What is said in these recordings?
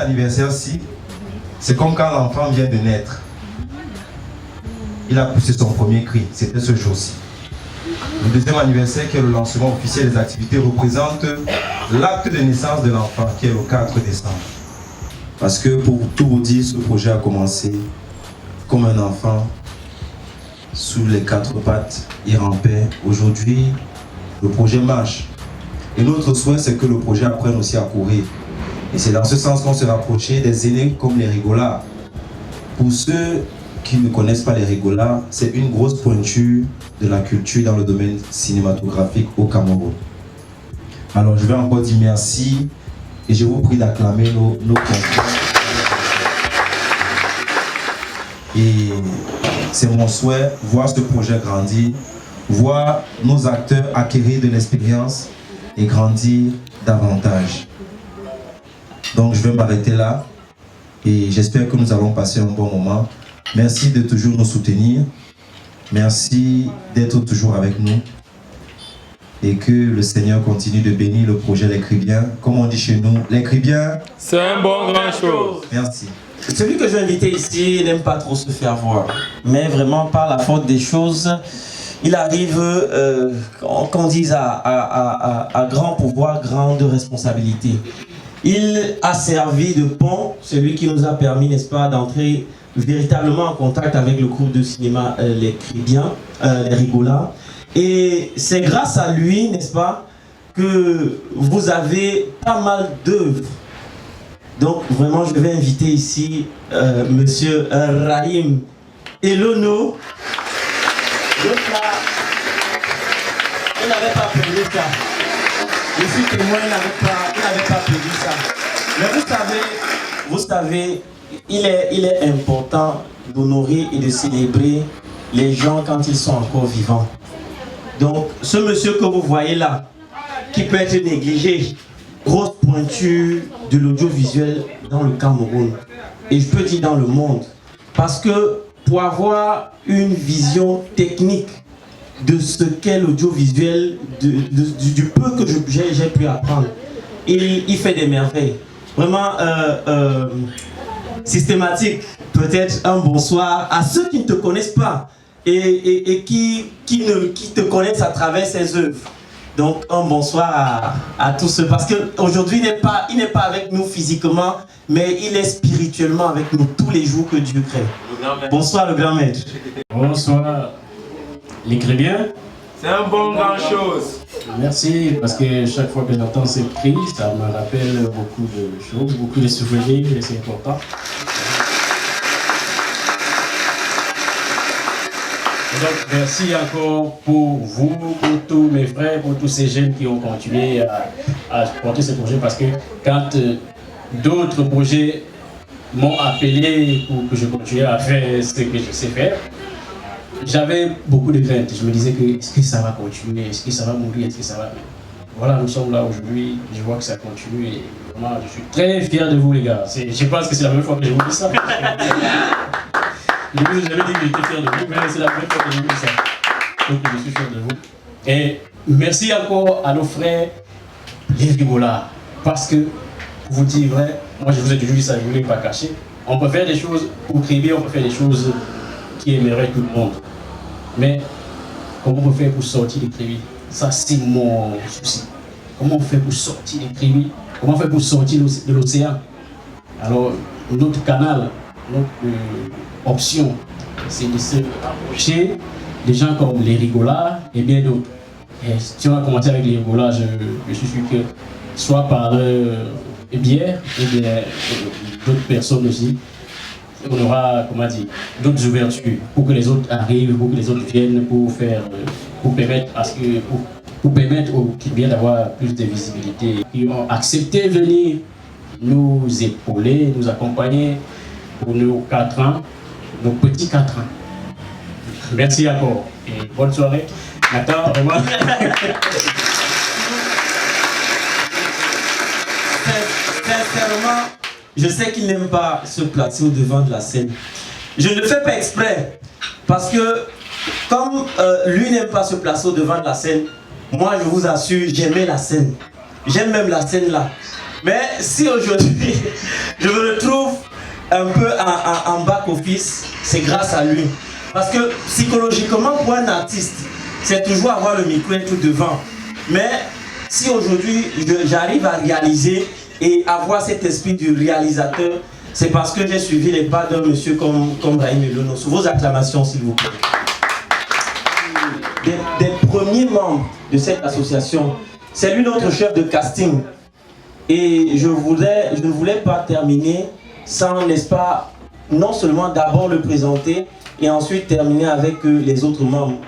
anniversaire-ci, c'est comme quand l'enfant vient de naître. Il a poussé son premier cri, c'était ce jour-ci. Le deuxième anniversaire, qui est le lancement officiel des activités, représente l'acte de naissance de l'enfant, qui est le 4 décembre. Parce que pour tout vous dire, ce projet a commencé comme un enfant, sous les quatre pattes, il rampait. Aujourd'hui, le projet marche. Et notre souhait, c'est que le projet apprenne aussi à courir. Et c'est dans ce sens qu'on s'est rapproché des aînés comme les rigolards. Pour ceux qui ne connaissent pas les rigolards, c'est une grosse pointure de la culture dans le domaine cinématographique au Cameroun. Alors je vais encore dire merci et je vous prie d'acclamer nos confrères. Et c'est mon souhait, voir ce projet grandir, voir nos acteurs acquérir de l'expérience et grandir davantage. Donc je vais m'arrêter là et j'espère que nous allons passer un bon moment. Merci de toujours nous soutenir. Merci d'être toujours avec nous. Et que le Seigneur continue de bénir le projet L'Écrit Bien. Comme on dit chez nous, L'Écrit Bien, c'est un bon grand chose. Merci. Celui que je vais inviter ici n'aime pas trop se faire voir. Mais vraiment, par la faute des choses, il arrive, qu'on dise, à grand pouvoir, grande responsabilité. Il a servi de pont, celui qui nous a permis, n'est-ce pas, d'entrer véritablement en contact avec le groupe de cinéma L'Écrit Bien, les Rigolards. Et c'est grâce à lui, n'est-ce pas, que vous avez pas mal d'œuvres. Donc vraiment, je vais inviter ici Monsieur Rahim Elono. Donc là, il n'avait pas prévu ça. Je suis témoin, il n'avait pas prévu ça. Mais vous savez, il est important d'honorer et de célébrer les gens quand ils sont encore vivants. Donc, ce monsieur que vous voyez là, qui peut être négligé, grosse pointure de l'audiovisuel dans le Cameroun. Et je peux dire dans le monde. Parce que pour avoir une vision technique de ce qu'est l'audiovisuel, du peu que j'ai pu apprendre, il fait des merveilles. Vraiment systématique. Peut-être un bonsoir à ceux qui ne te connaissent pas et qui te connaissent à travers ses œuvres. Donc un bonsoir à tous ceux, parce qu'aujourd'hui il n'est pas avec nous physiquement, mais il est spirituellement avec nous tous les jours que Dieu crée. Bonsoir le grand maître. Bonsoir, L'Écrit Bien. C'est un bon grand chose. Merci, parce que chaque fois que j'entends ces cris, ça me rappelle beaucoup de choses, beaucoup de souvenirs, et c'est important. Donc, merci encore pour vous, pour tous mes frères, pour tous ces jeunes qui ont continué à porter ce projet, parce que quand d'autres projets m'ont appelé pour que je continue à faire ce que je sais faire, j'avais beaucoup de craintes. Je me disais que est-ce que ça va continuer, est-ce que ça va mourir, est-ce que ça va... Voilà, nous sommes là aujourd'hui, je vois que ça continue et vraiment je suis très fier de vous les gars. Je pense que c'est la première fois que je vous dis ça. Je vous ai jamais dit que j'étais fier de vous, mais c'est la première fois que je vous dis ça. Donc je suis fier de vous. Et merci encore à nos frères les rigolards. Parce que, pour vous dire vrai, moi je vous ai toujours dit ça, je ne voulais pas cacher. On peut faire des choses pour crier, on peut faire des choses qui aimeraient tout le monde. Mais comment on peut faire pour sortir des crédits? Ça c'est mon souci. Comment on fait pour sortir des crédits? Comment on fait pour sortir de l'océan? Alors notre canal, notre option, c'est de se rapprocher des gens comme les rigolards et bien d'autres. Et si on va commencer avec les rigolards, je suis sûr que soit par bière ou bien d'autres personnes aussi, on aura, comment dire, d'autres ouvertures pour que les autres arrivent, pour que les autres viennent, pour permettre aux clients d'avoir plus de visibilité. Ils ont accepté de venir nous épauler, nous accompagner pour nos 4 ans, nos petits 4 ans. Merci encore et bonne soirée. Nathan, vraiment. Sincèrement, je sais qu'il n'aime pas se placer au devant de la scène. Je ne le fais pas exprès, parce que comme lui n'aime pas se placer au devant de la scène, moi je vous assure, j'aimais la scène. J'aime même la scène là. Mais si aujourd'hui, je me retrouve un peu en back-office, c'est grâce à lui. Parce que psychologiquement, pour un artiste, c'est toujours avoir le micro et tout devant. Mais si aujourd'hui, j'arrive à réaliser et avoir cet esprit du réalisateur, c'est parce que j'ai suivi les pas d'un monsieur comme Brahim Elono. Sous vos acclamations, s'il vous plaît. Des premiers membres de cette association, c'est lui notre chef de casting. Et je ne voulais pas terminer sans, n'est-ce pas, non seulement d'abord le présenter et ensuite terminer avec les autres membres.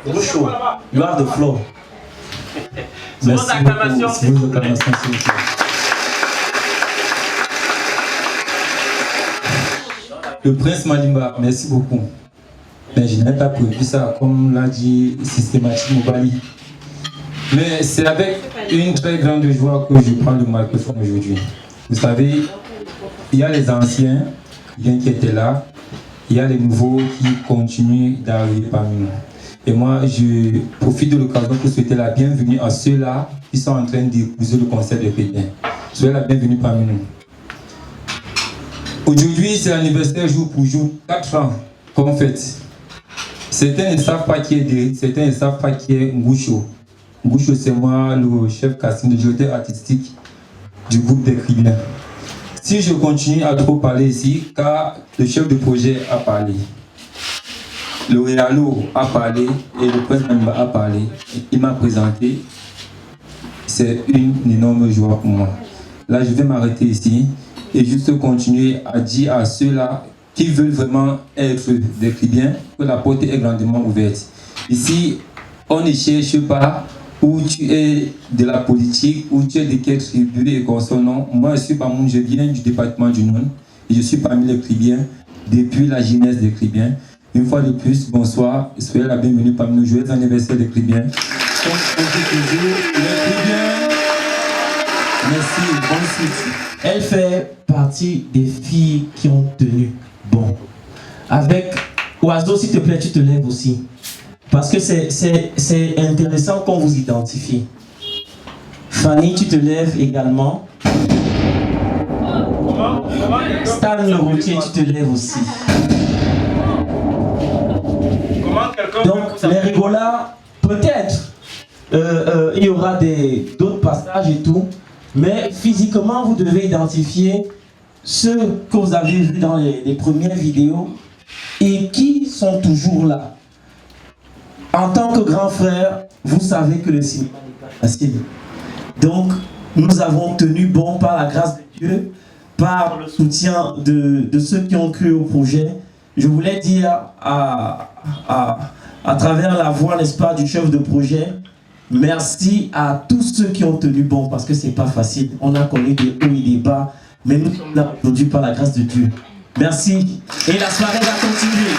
Boucho, you have the floor. Merci beaucoup. Le prince Malimba, merci beaucoup. Mais je n'avais pas prévu ça, comme l'a dit systématiquement Bali. Mais c'est avec une très grande joie que je prends le microphone aujourd'hui. Vous savez, il y a les anciens qui étaient là, il y a les nouveaux qui continuent d'arriver parmi nous. Et moi, je profite de l'occasion pour souhaiter la bienvenue à ceux-là qui sont en train d'épouser le concert de Pékin. Soyez la bienvenue parmi nous. Aujourd'hui, c'est l'anniversaire jour pour jour, 4 ans qu'on fête. Certains ne savent pas qui est Derrick, certains ne savent pas qui est Ngoucho. Ngoucho, c'est moi, le chef casting, le directeur artistique du groupe des Cribiens. Si je continue à trop parler ici, car le chef de projet a parlé, le Réalo a parlé et le président a parlé, il m'a présenté, c'est une énorme joie pour moi. Là, je vais m'arrêter ici et juste continuer à dire à ceux-là qui veulent vraiment être des Cribiens que la porte est grandement ouverte. Ici, on ne cherche pas où tu es de la politique, où tu es de quelle tribu et concernant. Moi, je viens du département du Nord et je suis parmi les Cribiens depuis la jeunesse des Cribiens. Une fois de plus, bonsoir, soyez la bienvenue parmi nous. Joyeux anniversaire des Cribiens. Comme on dit toujours, les Cribiens, merci, bonne suite. Elle fait partie des filles qui ont tenu bon. Avec Oiseau, s'il te plaît, tu te lèves aussi. Parce que c'est intéressant qu'on vous identifie. Fanny, tu te lèves également. Stan le routier, tu te lèves aussi. Donc, les rigolards, peut-être, il y aura d'autres passages et tout. Mais physiquement, vous devez identifier ceux que vous avez vus dans les premières vidéos et qui sont toujours là. En tant que grand frère, vous savez que le cinéma n'est pas facile. Donc, nous avons tenu bon par la grâce de Dieu, par le soutien de ceux qui ont cru au projet. Je voulais dire à travers la voix, n'est-ce pas, du chef de projet, merci à tous ceux qui ont tenu bon, parce que c'est pas facile. On a connu des hauts et des bas, mais nous sommes là aujourd'hui par la grâce de Dieu. Merci. Et la soirée va continuer.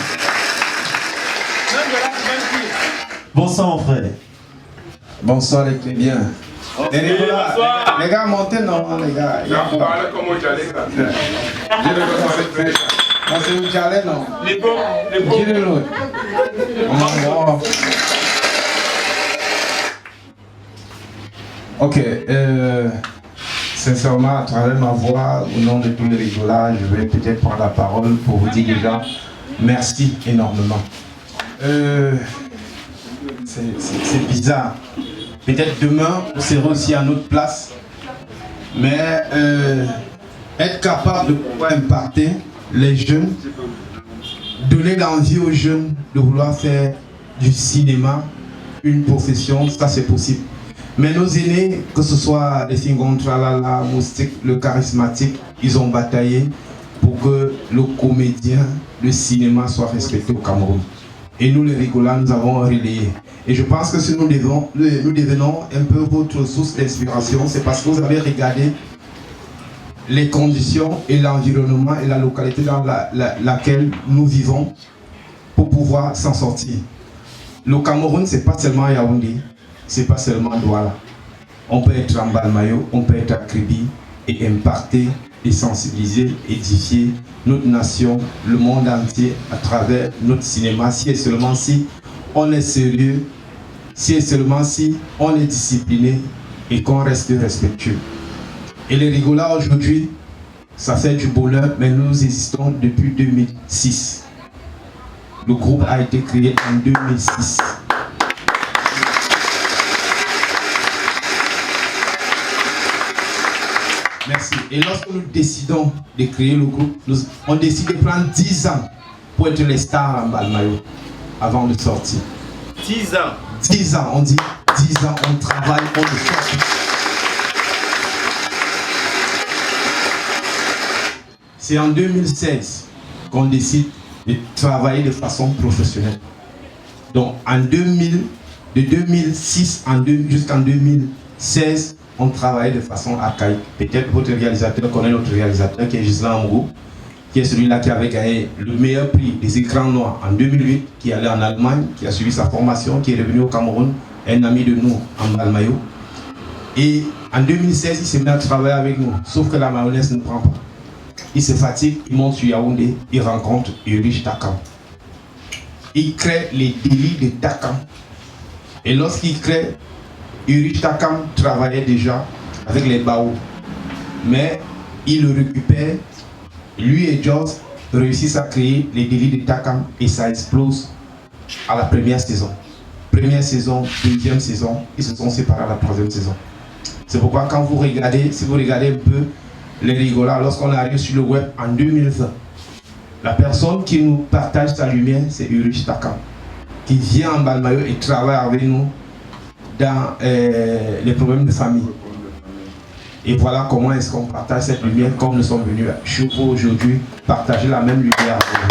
Bonsoir mon frère. Bonsoir les Cribiens. Les gars, montez non, les gars. Je parle comme au Jalais. C'est au Jalais, non. Les bons. Ok, sincèrement, à travers ma voix, au nom de tous les rigolards, je vais peut-être prendre la parole pour vous dire déjà merci énormément. C'est bizarre. Peut-être demain, on sera aussi à notre place. Mais être capable de pouvoir impacter les jeunes, donner l'envie aux jeunes de vouloir faire du cinéma une profession, ça c'est possible. Mais nos aînés, que ce soit les Fingon Tralala, Moustique, le charismatique, ils ont bataillé pour que le comédien, le cinéma soit respecté au Cameroun. Et nous les rigolards, nous avons relayé. Et je pense que si nous devenons un peu votre source d'inspiration, c'est parce que vous avez regardé les conditions et l'environnement et la localité dans laquelle nous vivons pour pouvoir s'en sortir. Le Cameroun, c'est pas seulement Yaoundé, c'est pas seulement Douala. On peut être en Balmayo, on peut être à Kribi et impacter et sensibiliser, édifier notre nation, le monde entier à travers notre cinéma, si et seulement si on est sérieux, si et seulement si on est discipliné et qu'on reste respectueux. Et les Rigolas aujourd'hui, ça fait du bonheur, mais nous existons depuis 2006. Le groupe a été créé en 2006. Merci. Et lorsque nous décidons de créer le groupe, on décide de prendre 10 ans pour être les stars en Balmayo avant de sortir. 10 ans. 10 ans, on dit 10 ans, on travaille, on le sort. C'est en 2016 qu'on décide de travailler de façon professionnelle. Donc de 2006 jusqu'en 2016, on travaillait de façon archaïque. Peut-être votre réalisateur connaît notre réalisateur qui est Gisela Amrou, qui est celui-là qui avait gagné le meilleur prix des écrans noirs en 2008, qui est allé en Allemagne, qui a suivi sa formation, qui est revenu au Cameroun, un ami de nous en Balmayo. Et en 2016, il s'est mis à travailler avec nous, sauf que la mayonnaise ne prend pas. Il se fatigue, il monte sur Yaoundé, il rencontre Ulrich Takam. Il crée les délits de Takam. Et lorsqu'il crée, Ulrich Takam travaillait déjà avec les Bao. Mais il le récupère. Lui et George réussissent à créer les délits de Takam et ça explose à la première saison. Première saison, deuxième saison, ils se sont séparés à la troisième saison. C'est pourquoi quand vous regardez, si vous regardez un peu les Rigolas, lorsqu'on arrive sur le web en 2020, la personne qui nous partage sa lumière, c'est Ulrich Takam, qui vient en Balmayo et travaille avec nous dans les problèmes de famille. Et voilà comment est-ce qu'on partage cette lumière, comme nous sommes venus chez vous aujourd'hui partager la même lumière avec vous.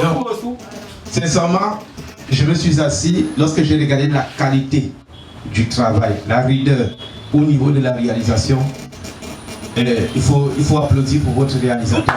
Donc, sincèrement, je me suis assis lorsque j'ai regardé la qualité du travail, la rigueur au niveau de la réalisation. Il faut applaudir pour votre réalisateur.